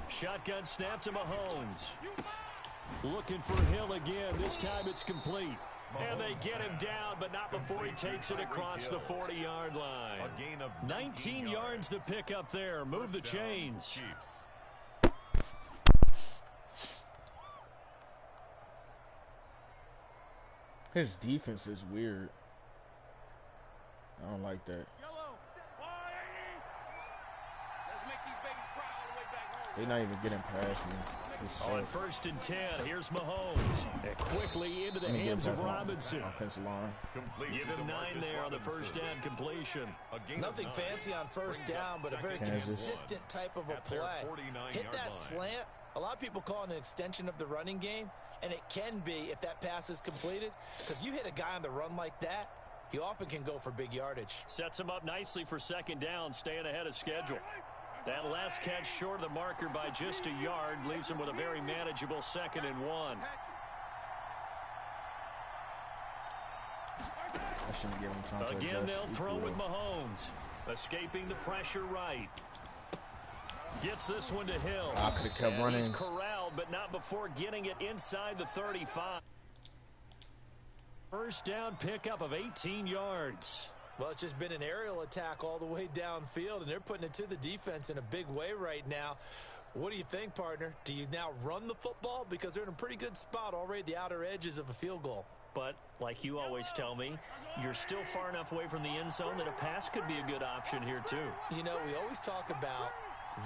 Shotgun snap to Mahomes. Looking for Hill again. This time it's complete. And they get him down, but not before he takes it across the 40-yard line. 19 yards to pick up there. Move the chains. His defense is weird. I don't like that. They're not even getting past me. On 1st and 10, here's Mahomes. And quickly into the hands of Robinson. Offensive line. Give him 9 there on the first down completion. Nothing fancy on first down, but a very consistent type of a play. Hit that slant. A lot of people call it an extension of the running game, and it can be if that pass is completed, because you hit a guy on the run like that, he often can go for big yardage. Sets him up nicely for second down, staying ahead of schedule. That last catch short of the marker by just a yard leaves him with a very manageable 2nd and 1. I shouldn't give him time to Again, adjust. they'll throw with Mahomes. Escaping the pressure right. Gets this one to Hill. I could have kept running. He's corralled, but not before getting it inside the 35. First down pickup of 18 yards. Well, it's just been an aerial attack all the way downfield, and they're putting it to the defense in a big way right now. What do you think, partner? Do you now run the football? Because they're in a pretty good spot already at the outer edges of a field goal. But, like you always tell me, you're still far enough away from the end zone that a pass could be a good option here, too. You know, we always talk about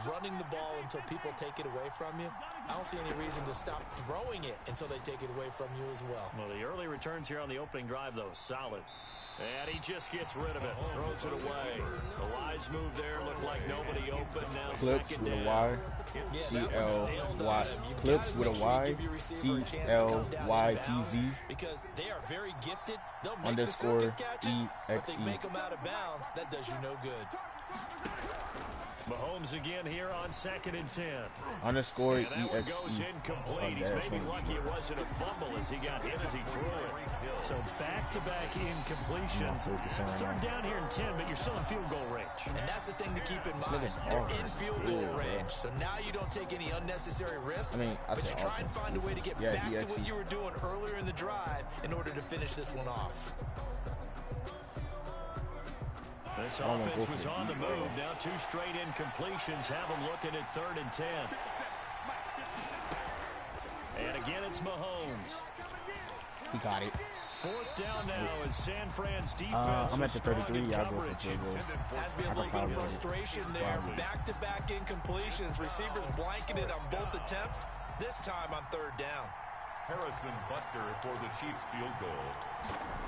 running the ball until people take it away from you. I don't see any reason to stop throwing it until they take it away from you as well. Well, the early returns here on the opening drive, though, solid. And he just gets rid of it, throws it away. The wise move there looked like nobody open. Now Clips second with down. a Y. C-L-Y. Clips with a Y. C-L-Y-P-Z. Because they are very gifted. They'll make Underscore the circus catches, but they E-X-E. make them out of bounds. That does you no good. Mahomes again here on 2nd and 10. Underscore And that one goes E-X-E. incomplete. He's maybe lucky it wasn't a fumble as he got hit as he threw it. So back-to-back incompletions. 3rd down here in 10, but you're still in field goal range. And that's the thing to keep in mind. You're in field goal range. So now you don't take any unnecessary risks. But you try and find a way to get back to what you were doing earlier in the drive in order to finish this one off. This offense was on the move. Now 2 straight incompletions have them looking at 3rd and 10. And again, it's Mahomes. He got it. 4th down now as San Fran's defense. I'm at the 33. Y'all go for field goal. Has been a little bit of frustration there. Back-to-back incompletions. Receivers blanketed on both attempts. This time on 3rd down. Harrison Butker for the Chiefs field goal.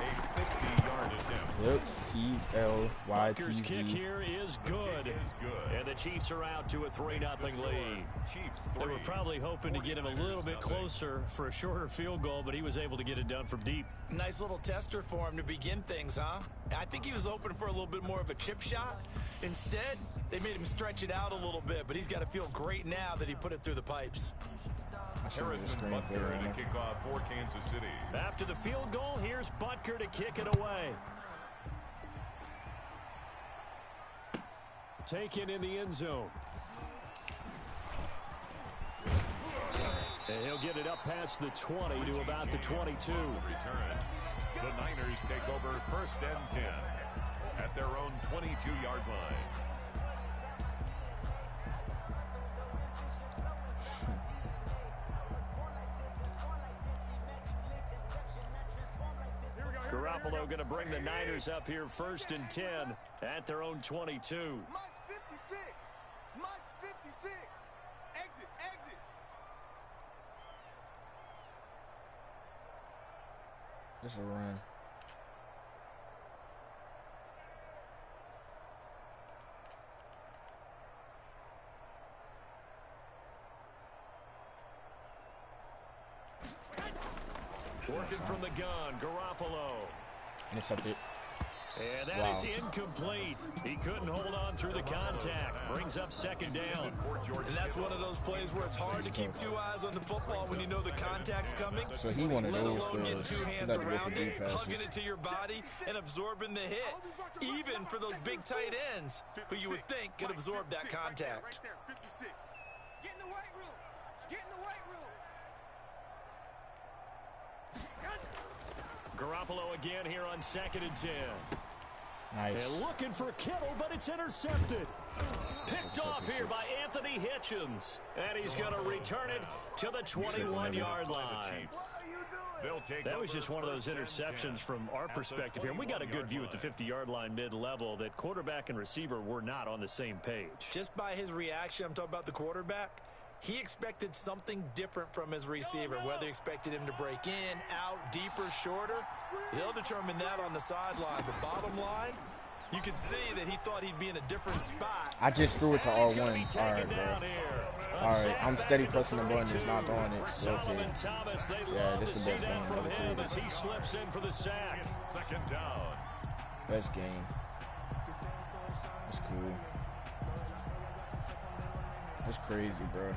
A 50-yard attempt. Yep, C-L-Y-P-Z. Butker's kick here is good. And the Chiefs are out to a 3-0 lead. They were probably hoping to get him a little bit closer for a shorter field goal, but he was able to get it done from deep. Nice little tester for him to begin things, huh? I think he was hoping for a little bit more of a chip shot. Instead, they made him stretch it out a little bit, but he's got to feel great now that he put it through the pipes. Harrison Butker in the kickoff for Kansas City. After the field goal, here's Butker to kick it away. Taken in the end zone. And he'll get it up past the 20 to about the 22. The Niners take over 1st and 10 at their own 22-yard line. Garoppolo going to bring the Niners up here 1st and 10 at their own 22. Mike's 56. Mike's 56. Exit, exit. This is a run. Working from the gun, Garoppolo. Intercepted. And that is incomplete. He couldn't hold on through the contact. Brings up second down. And that's one of those plays where it's hard to keep two eyes on the football when you know the contact's coming. So he wanted let those alone get two hands around it, passes. hugging it to your body, and absorbing the hit. Even for those big tight ends, who you would think could absorb that contact. Right there, 56. Get in the weight room. Get in the weight room. Garoppolo again here on 2nd and 10. Nice. And looking for Kittle, but it's intercepted. Picked off here by Anthony Hitchens. And he's going to return it to the 21-yard line. That was just one of those interceptions from our perspective here. And we got a good view at the 50-yard line mid-level that quarterback and receiver were not on the same page. Just by his reaction, I'm talking about the quarterback, he expected something different from his receiver, whether he expected him to break in, out, deeper, shorter. They'll determine that on the sideline. The bottom line, you could see that he thought he'd be in a different spot. I just threw it to R1. All right, bro. All right, I'm steady pressing the button, just not throwing it. Okay. Yeah, this is the best game from him as he slips in for the sack. Second down. Best game. That's cool. That's crazy, bro.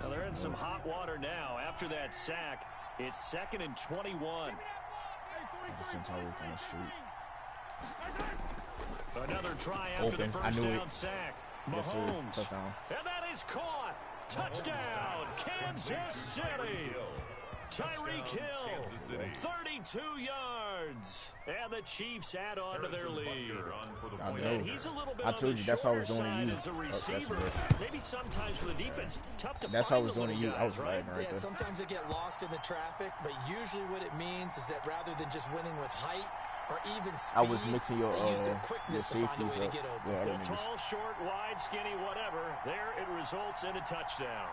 Well, they're in some hot water now. After that sack, it's 2nd and 21. On the street. Another try after the first down sack. Yes, sir. Mahomes. Touchdown. And that is caught. Touchdown, Kansas City. Tyreek Hill, 32 yards. And the Chiefs add on to their lead. And he's a little bit I told you, that's how I was doing to you. as a receiver. Maybe sometimes for the defense, tough to that's how I was doing to you. I was right Yeah, there. sometimes they get lost in the traffic, but usually what it means is that rather than just winning with height or even speed, I was mixing your safeties up. Tall, short, wide, skinny, whatever. There it results in a touchdown.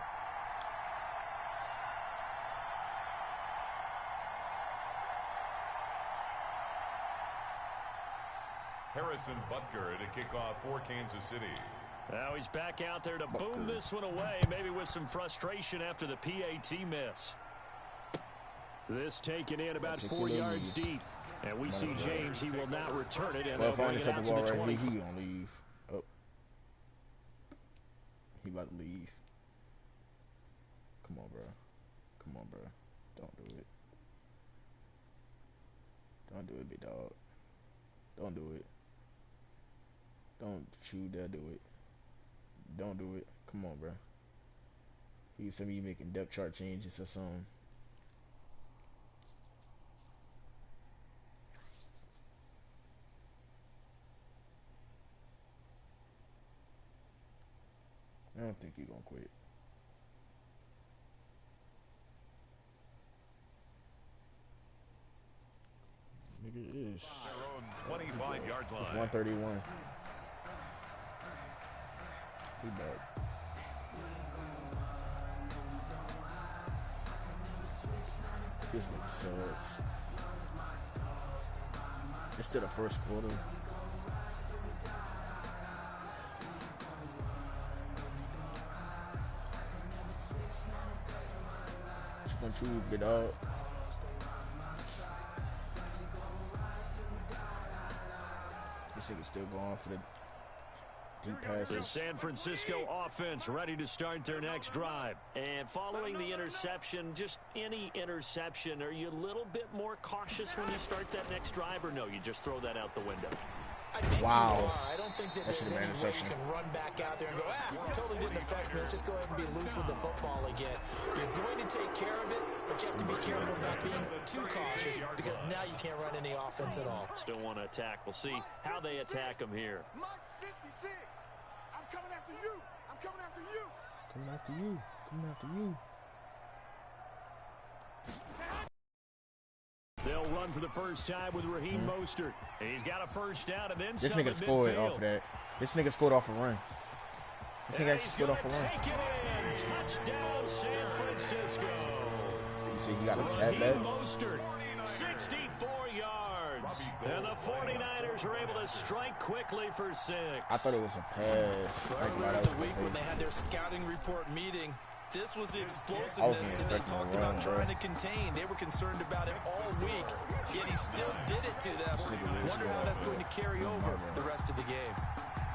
Harrison Butker to kick off for Kansas City. Now he's back out there to boom this one away, maybe with some frustration after the PAT miss. This taken in about 4 yards deep. And we see James, he will not return it, and they'll bring it out to the 20. He gonna leave. Oh. He about to leave. Come on, bro. Come on, bro. Don't do it. Don't do it, big dog. Don't do it. Don't you dare do it. Don't do it. Come on, bro. Please send me making depth chart changes or something. I don't think you're gonna quit. Nigga, it is. Their own 25-yard line. It's 131. He back. This nigga sucks. It's still the first quarter. What you get up? This nigga's still going for the deep passes. The San Francisco offense ready to start their next drive. And following the interception, just any interception, are you a little bit more cautious when you start that next drive, or no, you just throw that out the window? I think wow. You are. I don't think that there's any way you can run back out there and go, totally didn't affect me. Let's just go ahead and be loose with the football again. You're going to take care of it, but you have to be careful about being too cautious because now you can't run any offense at all. Still want to attack. We'll see how they attack them here. Mike's 56. I'm coming after you. I'm coming after you. Coming after you. Coming after you. They'll run for the first time with Raheem Mostert. He's got a first down and then this nigga scored off of that. This nigga scored off a run. This nigga actually scored off a run. Take it in. Touchdown, San Francisco. You see, he got his head back. Mostert, 64 yards. And the 49ers are able to strike quickly for 6. I thought it was a pass. Earlier in the week when they had their scouting report meeting, This was the explosiveness that they talked about trying to contain. They were concerned about it all week, yet he still did it to them. Wonder how that's going to carry over the rest of the game.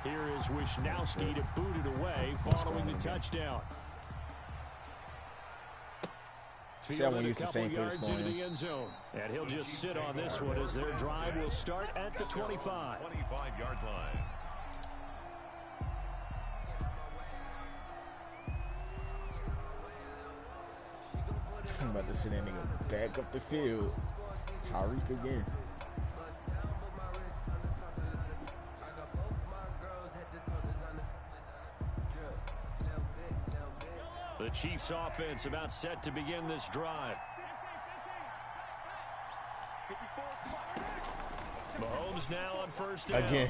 Here is Wisnowski to boot it away following the touchdown. Fielded a couple yards into the end zone. And he'll just sit on this one as their drive will start at the 25. 25-yard line. I'm about to send that nigga back up the field. Tyreek again. The Chiefs offense about set to begin this drive. Mahomes now on first down. Again.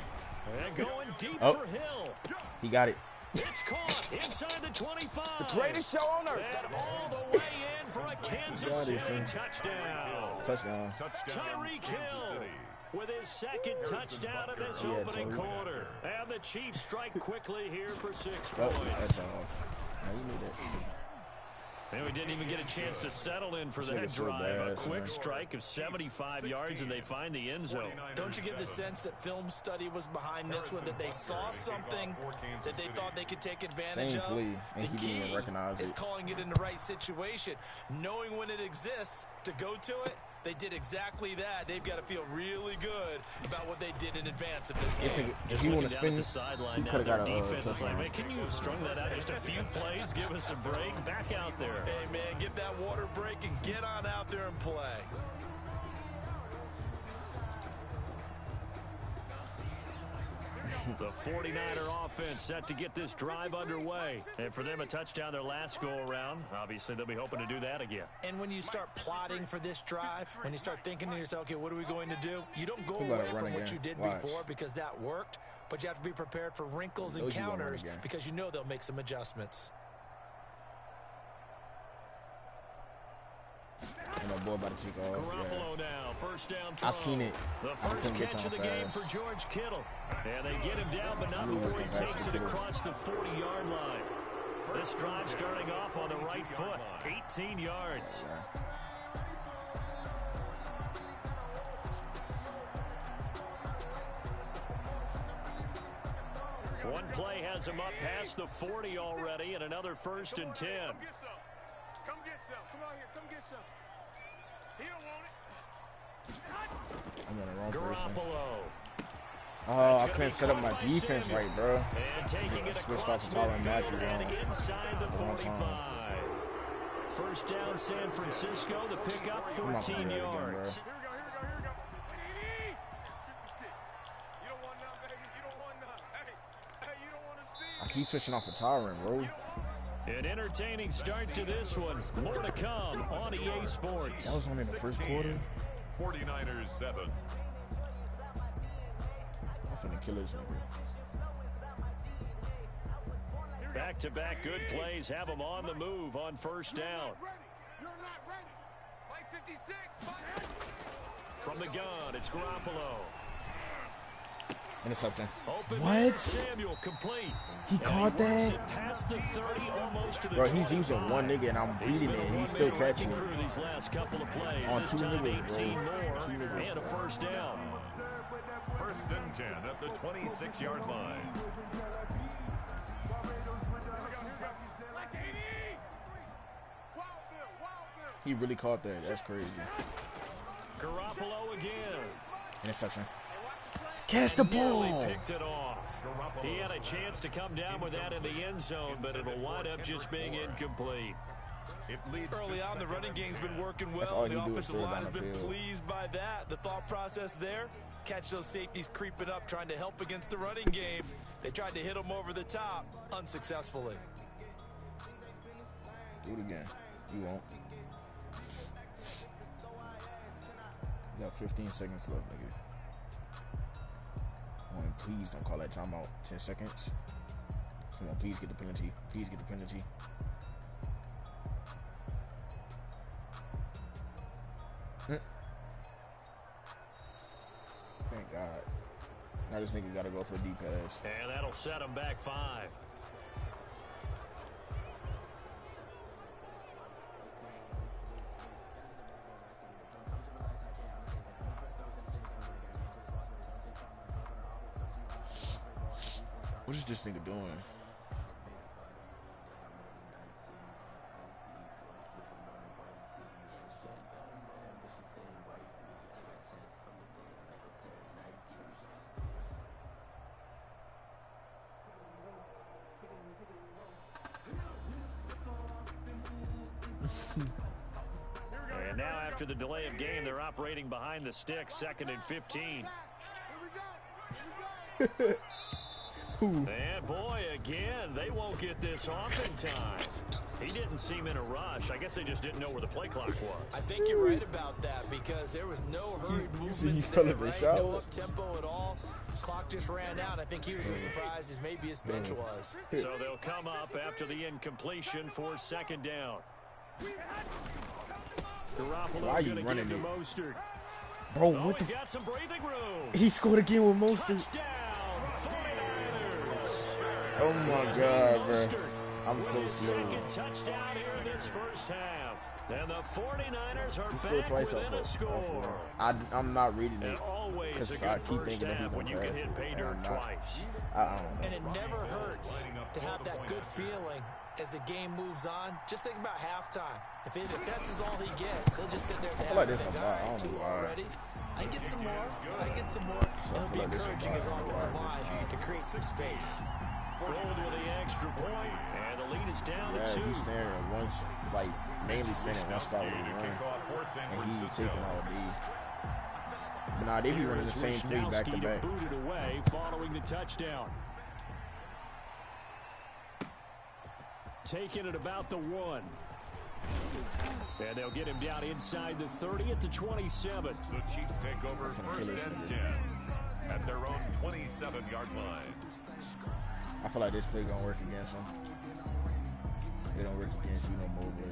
And going deep for Hill. He got it. It's caught inside the 25. The greatest show on earth. And all the way in for a Kansas City touchdown. Touchdown. Tyreek Hill with his second touchdown of this opening quarter. And the Chiefs strike quickly here for 6 points. That's all. Now you made it. And we didn't even get a chance to settle in for that drive. A quick strike of 75 yards, and they find the end zone. Don't you get the sense that film study was behind this one, that they saw something that they thought they could take advantage of? Play, and the he didn't even recognize is it. calling it in the right situation. Knowing when it exists to go to it, they did exactly that. They've got to feel really good about what they did in advance of this game. If you want to spin, the sideline he now, could have got a defense is touchdown. like, man, can you have strung that out just a few plays? Give us a break. Back out there. Hey, man, get that water break and get on out there and play. The 49er offense set to get this drive underway. And for them, a touchdown their last go-around. Obviously, they'll be hoping to do that again. And when you start plotting for this drive, when you start thinking to yourself, okay, what are we going to do? You don't go away from what you did before because that worked, but you have to be prepared for wrinkles and counters because you know they'll make some adjustments. Boy about to take off. Garoppolo now, first down throw. I seen it. The first catch of the game for George Kittle. And they get him down, but not before he takes it across the 40-yard line. This drive starting off on the right foot, 18 yards. One play has him up past the 40 already, and another 1st and 10. Come get some. Come out here. Come get some. He don't want it. I'm on the wrong person. Garoppolo. Oh, I couldn't set up my defense right, bro. And taking it Switched across off Tyrann Mathieu midfield inside the wrong 45. First down, San Francisco. The pickup, 14 yards. Here we go. Here we go. Here we go. 56. You don't want none, baby. You don't want none. Hey, you don't want to see. I keep switching off of Tyrann, bro. An entertaining start to this one. More to come on EA Sports. That was only the first quarter. 49ers 7. I'm finna kill this nigga. Back-to-back good plays have them on the move on first down. You're not ready. Like 56. From the gun, it's Garoppolo. Interception. Open What? Samuel complete. He caught that? Past the 30, almost to the Bro, he's 25. using one nigga and I'm reading it. He's still catching it. Crew these last couple of plays. On this two time niggas, 18 bro. more Two niggas, and a first down. 1st and 10 at the 26-yard line. He really caught that. That's crazy. Garoppolo again. Interception. Catch the ball. Nearly picked it off. He had a chance to come down with that in the end zone, but it'll wind up just being incomplete. Early on, the running game's been working well. The offensive line has been pleased by that. The thought process there, catch those safeties creeping up, trying to help against the running game. They tried to hit them over the top, unsuccessfully. Do it again. You won't. You got 15 seconds left, nigga. Oh, and please don't call that timeout. 10 seconds. Come on, please get the penalty. Please get the penalty. Thank God. Now this nigga gotta go for a deep pass. And that'll set him back 5. What is this nigga doing? And now after the delay of game, they're operating behind the stick, 2nd and 15. And boy, again, they won't get this off in time. He didn't seem in a rush. I guess they just didn't know where the play clock was. I think you're right about that because there was no hurried movements fell there, in the right? shower. No up-tempo at all. Clock just ran out. I think he was as surprised as maybe his bench was. So they'll come up after the incompletion for 2nd down. Why are you running it? Mostert. Bro, what the? Got some breathing room. He scored again with Mostert. Touchdown, 49ers. Oh my God, bro. I'm so slow. Second touchdown here in this first half. And the 49ers are He scored back twice within a score. I'm not reading And it. always a Because good I keep first thinking that half he's when you gonna can pass hit it, pay and dirt I'm not. twice. I don't know. And it never hurts to have that good feeling as the game moves on. Just think about halftime. If that's all he gets, he'll just sit there and I feel like this a lot. I don't know why. already. I get some more. And it'll be encouraging his offensive line to create some space. Gold with the extra point, and the lead is down to 2. He's standing at once, like mainly standing at one spot with the run, and he's taking all D. But nah, they be running the same 3 back to back. Booted away following the touchdown. Taking it about the 1. And they'll get him down inside the 30 at the 27. The Chiefs take over 1st and 10 at their own 27-yard line. I feel like this play gonna work against him. It don't work against you no more, but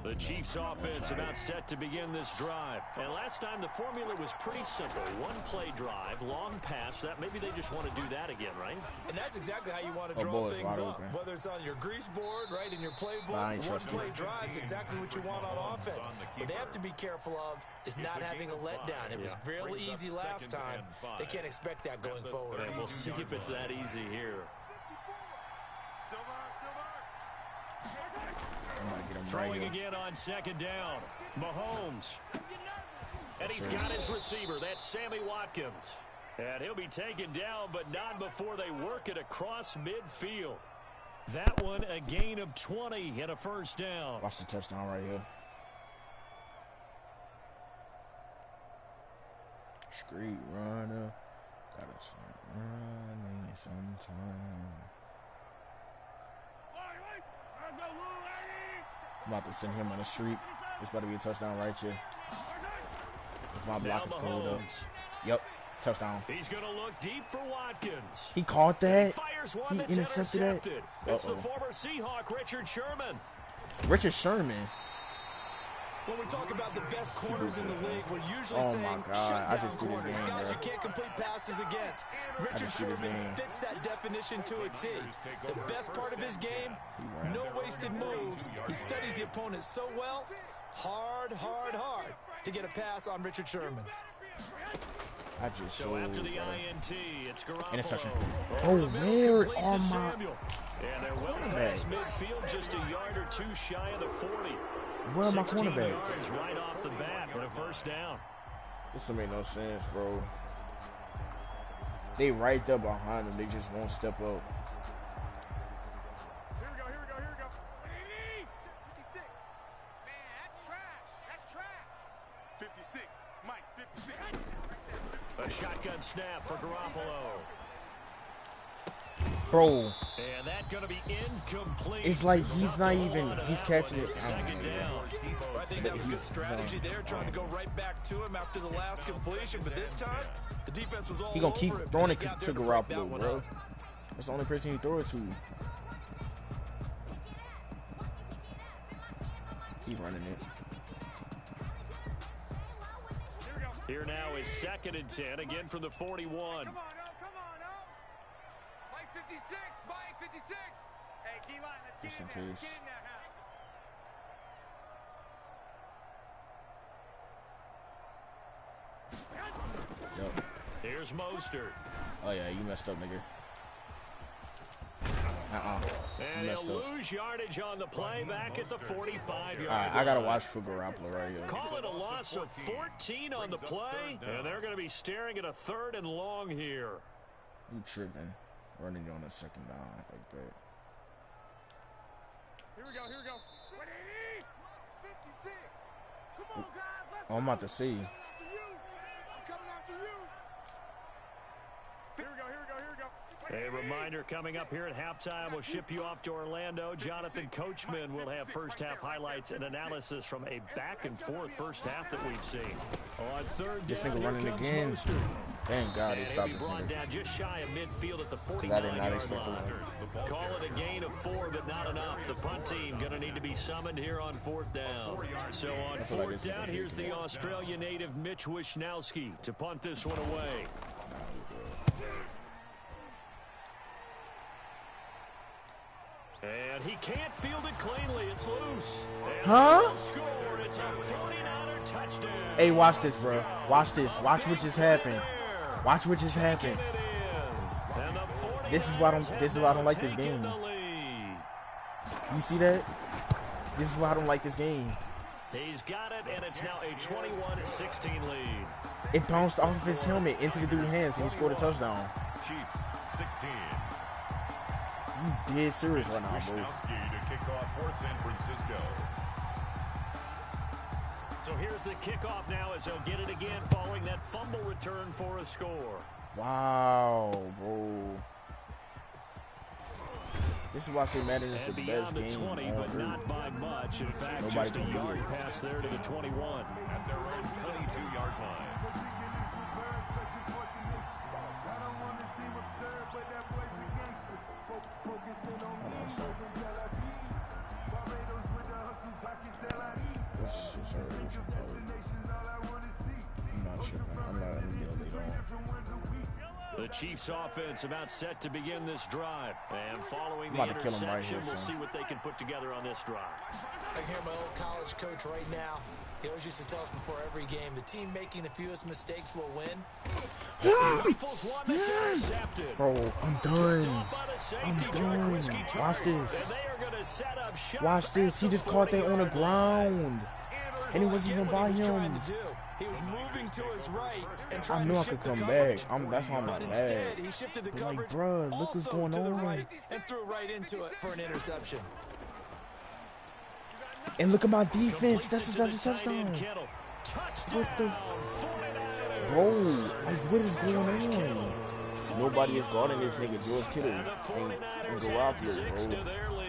the Chiefs offense about set to begin this drive. And last time the formula was pretty simple. 1 play drive, long pass. That maybe they just want to do that again, right? And that's exactly how you want to draw things up. Whether it's on your grease board, right, in your playbook, 1 play drive is exactly what you want on offense. What they have to be careful of is not having a letdown. It was really easy last time. They can't expect that going forward. And we'll see if it's that easy here. Throwing again on 2nd down. Mahomes. And he's got his receiver. That's Sammy Watkins. And he'll be taken down, but not before they work it across midfield. That one, a gain of 20 and a 1st down. Watch the touchdown right here. Street runner. Gotta start running sometime. I'm about to send him on the street. It's about to be a touchdown right here. If my block is cold up. Yep, touchdown. He's going to look deep for Watkins. He caught that. He intercepted that. It's the former Seahawk, Richard Sherman. Richard Sherman. When we talk about the best corners in the league, we're usually saying shutdown corners, guys you can't complete passes against. Richard Sherman fits that definition to a T. The best part of his game, no wasted moves. He studies the opponent so well, hard to get a pass on Richard Sherman. So after the INT, it's Garoppolo. Interception. Oh, where are my... And they're well past midfield, just a yard or 2 shy of the 40. Where are my 16 cornerbacks? yards right off the bat with a 1st down. This don't make no sense, bro. They right there behind them. They just won't step up. Here we go. 56. Man, that's trash. 56. Mike, 56. A shotgun snap for Garoppolo. Bro. And that's going to be incomplete. It's like he's not even, he's catching it. I think that was good strategy there, trying to go right back to him after the last completion. But this time, the defense was all He gonna keep throwing it to Garoppolo, bro. That's the only person you throw it to. He's running it. Here now is 2nd and 10, again from the 41. Come on, Mike 56, Mike 56. Hey, D-line, let's get in there. Let's get in there, Yep. Here's Mostert. Oh yeah, you messed up, nigga. And he'll lose yardage on the play back at the 45-yard line. I gotta watch for Garoppolo right here. Call it a loss of 14 on the play, and they're going to be staring at a 3rd and long here. You tripping. Running you on a 2nd down like that. Here we go. 56. Come on, guys. Let's I'm about to see. I'm coming after you. Here we go. A reminder coming up here at halftime. We'll ship you off to Orlando. Jonathan Coachman will have first-half highlights and analysis from a back-and-forth first half that we've seen. On 3rd down, This nigga running again. Thank God he stopped this brought nigga. down just shy of midfield at the I did not 49-yard expect the line. one. Call it a gain of 4, but not enough. The punt team going to need to be summoned here on 4th down. So on 4th down, here's the Australia native Mitch Wishnowski to punt this one away. And he can't field it cleanly. It's loose. Huh? Score. It's a 49er touchdown. Hey, watch this, bro. Watch this. Watch what just happened. Watch what just happened. This is why I don't like this game. You see that? This is why I don't like this game. He's got it, and it's now a 21-16 lead. It bounced off of his helmet into the dude's hands, and he scored a touchdown. Chiefs 16. You dead serious right now, bro. To kick off for San Francisco. So here's the kickoff now as he'll get it again following that fumble return for a score. Wow, bro. This is why I say Madden is the best game 20, but not by much. In fact, Nobody just a can yard beat it. pass there to the 21. At their own 22-yard line. I'm not sure. I'm not going to get a lead on. The Chiefs offense about set to begin this drive. And following the I'm about to kill him right interception, here, we'll son. see what they can put together on this drive. I hear my old college coach right now. He always used to tell us before every game, the team making the fewest mistakes will win. Rifles one that's intercepted. Bro, I'm done. By the safety, I'm Jack done. Whiskey Watch Turner. this. And they are going to set up shop Watch this. He at the just caught that on the 40-yard line. ground. And it wasn't even by What he was trying him. to do. He was moving to his right and I trying knew to I shift could the come coverage. back. That's why I'm But not instead, mad. he shifted the But like, coverage bruh, look what's also going to the on. right and threw right into it for an interception. And look at my defense. That's another touchdown. What the? Bro, like, what is going on? Nobody is guarding this nigga. George Kittle and Garoppolo, bro.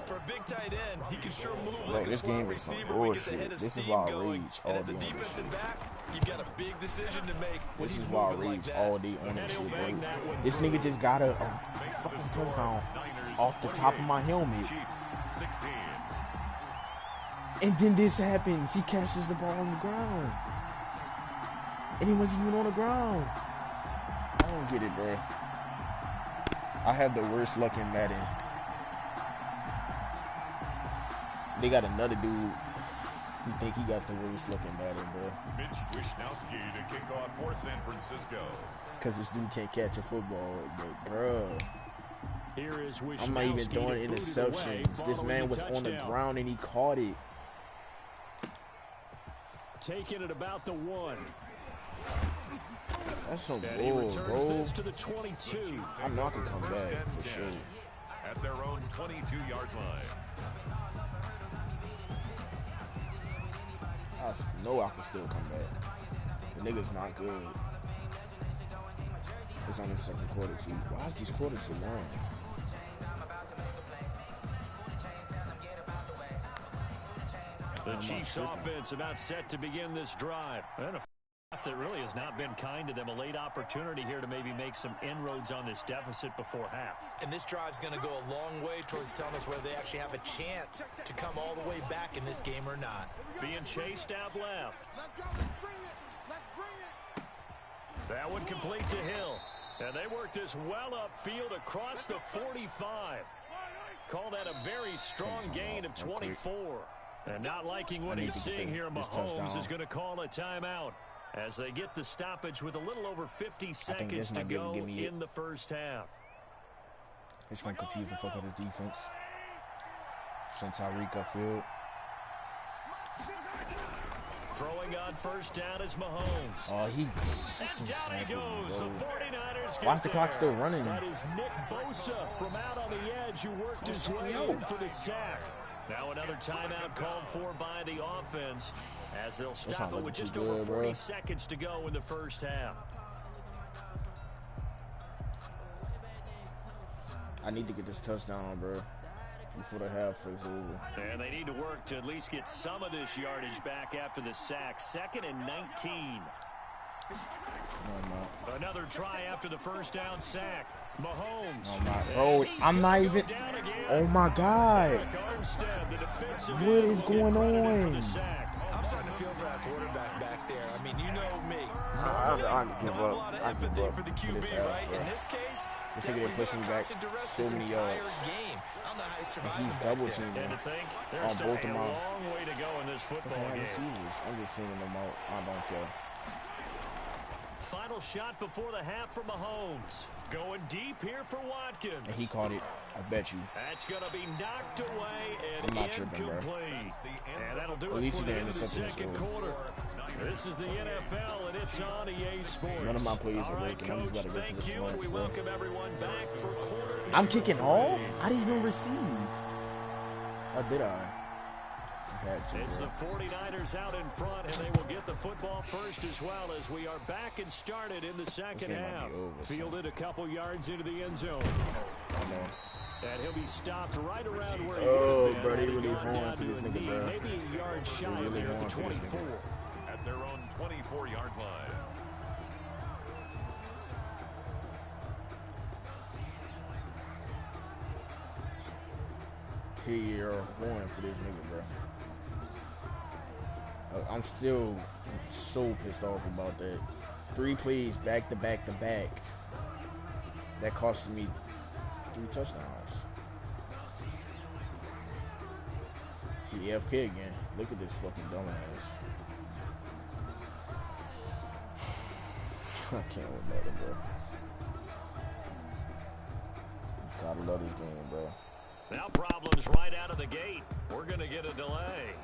For a big tight end, he can sure move Bro, like a this slot game is some receiver when he gets ahead bullshit. of This is steam why I going. rage And all as a day on this defensive shit. back, you've got a big decision to make when This he's is why I moving like rage that. all day on this shit, bro. This nigga just got a fucking touchdown off the top of my helmet. Chiefs 16. And then this happens. He catches the ball on the ground. And he wasn't even on the ground. I don't get it, bro. I have the worst luck in Madden. They got another dude who think he got the worst luck in Madden, bro. Mitch Wishnowski to kick off for San Francisco. Because this dude can't catch a football. But, bro, Here is I'm not even Wishnowski throwing to boot it away interceptions. This following man the was on the touchdown. ground and he caught it. Taking it about the 1. That's some And he bull, returns bro. this to the 22. I'm not going to come back, for sure. At their own 22-yard line. I know I can still come back. The nigga's not good. It's only second quarter, too. Why is these quarters so long? The Chiefs offense about set to begin this drive. And a that really has not been kind to them. A late opportunity here to maybe make some inroads on this deficit before half. And this drive's going to go a long way towards telling us whether they actually have a chance to come all the way back in this game or not. Being chased out left. Let's go. Let's bring it. Let's bring it. That one complete to Hill. And they work this well upfield across the 45. Call that a very strong gain of 24. And not liking what he's seeing here, Mahomes is going to call a timeout as they get the stoppage with a little over 50 seconds to go in the first half. It's gonna confuse the fuck out of his defense. Send Tyreek upfield. Throwing on first down is Mahomes. Oh, he And down he goes. The 49ers Why is the clock still running? That is Nick Bosa from out on the edge who worked his way in for the sack. Now another timeout called for by the offense as they'll stop it with just over 40 seconds to go in the first half. I need to get this touchdown, bro, before the half is over. And they need to work to at least get some of this yardage back after the sack. 2nd and 19. No, Another try after the first down sack. Mahomes. oh my, bro, I'm not even. Oh my God. What is going on? I'm starting to feel for that quarterback back there. I mean, you know me. I give I have a up. lot of I give empathy up for the for QB, this half, right? bro. In this case, This nigga done pushed me back so many yards. Game. I don't know how he survived. And he's double teaming And to think, on there's still both of a them. long way to go in this football game. Receivers. I'm just sending them out. I don't care. Final shot before the half for Mahomes. Going deep here for Watkins. And he caught it. I bet you. That's going to be knocked away and I'm not tripping, bro. incomplete. And that'll do At it least for he the didn't end of the intercept this second goal. quarter. This is the NFL, and it's on EA Sports. None of my plays are All right, working. I'm just Coach, about to go to thank the you, and we slants, bro. welcome everyone back for quarter I'm number kicking 3. off? I didn't even receive. Or did I? I had to, It's bro. the 49ers out in front, and they will get the football first as well as we are back and started in the second game might half. be over, Fielded a couple yards into the end zone. I know. And he'll be stopped right around where he Oh, would have bro, been. they Had he really gone going down for to this a nigga, knee, bro. maybe a yard shy of really there at going the for this 24. nigga. At their own 24-yard line. Here, going for this nigga, bro. I'm still so pissed off about that. 3 plays back to back to back. That costed me 3 touchdowns. He AFK again. Look at this fucking dumbass. I can't with nothing, bro. Gotta love this game, bro. Now problems right out of the gate. We're going to get a delay.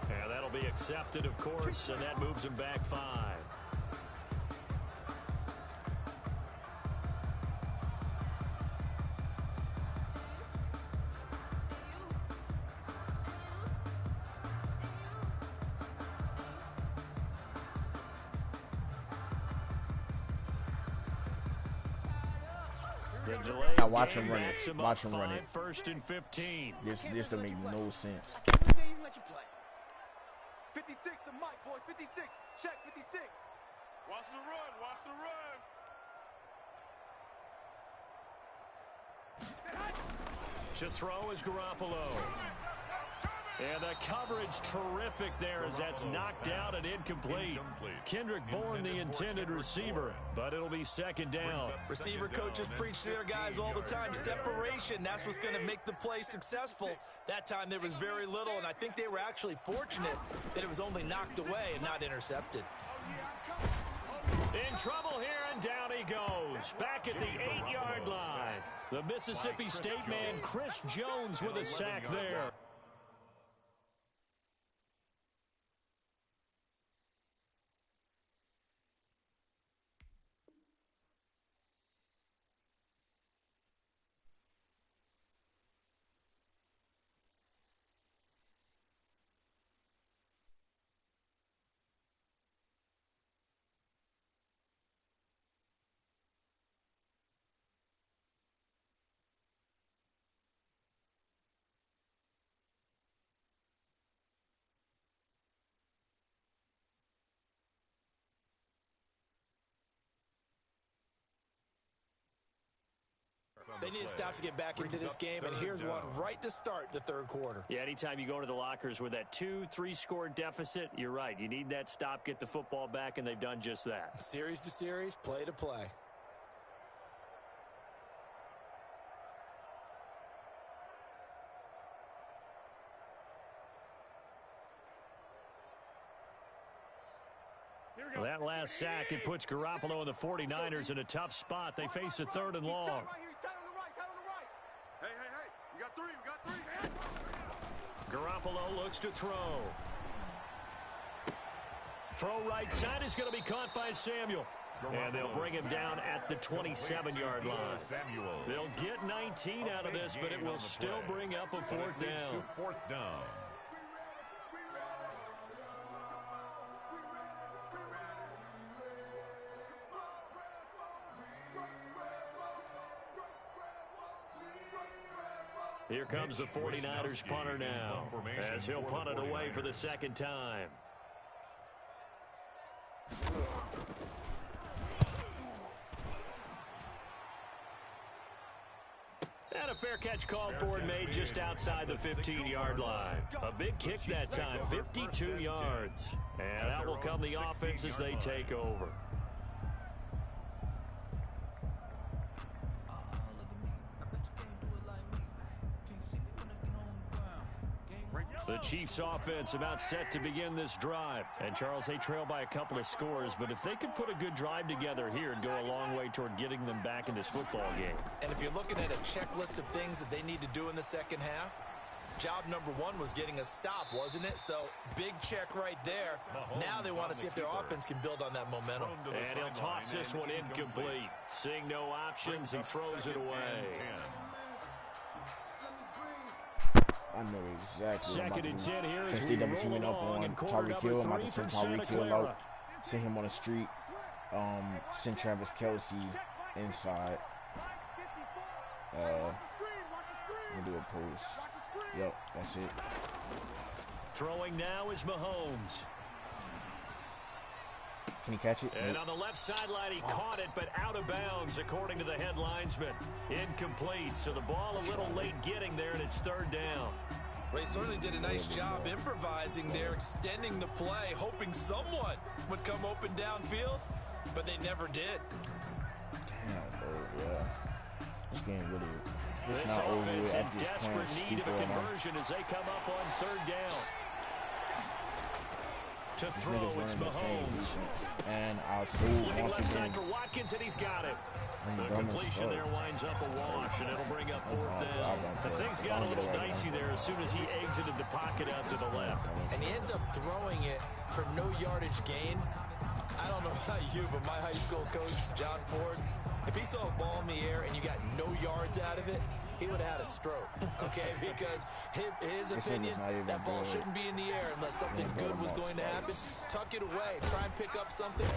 And that'll be accepted, of course, and that moves him back 5. Now watch him run it. Watch him run it. 1st and 15. This don't make no sense. They even let you play. 56 to Mike, boys. 56. Check 56. Watch the run. Watch the run. To throw is Garoppolo. And the coverage terrific there as that's knocked out and incomplete. Kendrick Bourne, the intended receiver, but it'll be 2nd down. Receiver coaches preach to their guys all the time. Separation, that's what's going to make the play successful. That time there was very little, and I think they were actually fortunate that it was only knocked away and not intercepted. In trouble here, and down he goes. Back at the 8-yard line. The Mississippi State man, Chris Jones, with a sack there. They need to stop to get back into this game, and here's one right to start the 3rd quarter. Yeah, anytime you go to the lockers with that 2-3 score deficit, you're right. You need that stop, get the football back, and they've done just that. Series to series, play to play. Well, that last sack, it puts Garoppolo and the 49ers in a tough spot. They face a 3rd and long. Right here. He's tight on the right. Tight on the right. Garoppolo looks to throw. Throw right side is going to be caught by Samuel. And they'll bring him down at the 27-yard line. They'll get 19 out of this, but it will still bring up a fourth down. Here comes the 49ers punter now, as he'll punt it away for the second time. And a fair catch called for and made just outside the 15-yard line. A big kick that time, 52 yards. And out will come the offense as they take over. The Chiefs offense about set to begin this drive. And Charles, they trail by a couple of scores, but if they could put a good drive together here and go a long way toward getting them back in this football game. And if you're looking at a checklist of things that they need to do in the second half, job number one was getting a stop, wasn't it? So big check right there. Now they want to see if their offense can build on that momentum. And he'll toss this one incomplete. Seeing no options, he throws it away. I know exactly what I'm Second and 10 here. Since they double teaming up on Tyreek Hill, I'm about to send Tyreek Hill out, send him on the street, send Travis Kelce inside. I'm gonna do a post. Yep, that's it. Throwing now is Mahomes. Can he catch it? And on the left sideline, he caught it, but out of bounds, according to the head linesman. Incomplete, so the ball a little late getting there, and it's third down. Well, he certainly did a nice job improvising there, extending the play, hoping someone would come open downfield, but they never did. Damn, bro, yeah. This game really, it's This not over offense with. in desperate need of a conversion as they come up on third down. To throw, it's Mahomes. And I'll see Looking once left side again. for Watkins, and he's got it. The completion there winds up a wash, and it'll bring up fourth down. And things got a little dicey there as soon as he exited the pocket out to the left. And he ends up throwing it for no yardage gained. I don't know about you, but my high school coach, John Ford, if he saw a ball in the air and you got no yards out of it, he would have had a stroke, okay? Because his opinion, that ball shouldn't be in the air unless something good was going to happen. Tuck it away. Try and pick up something.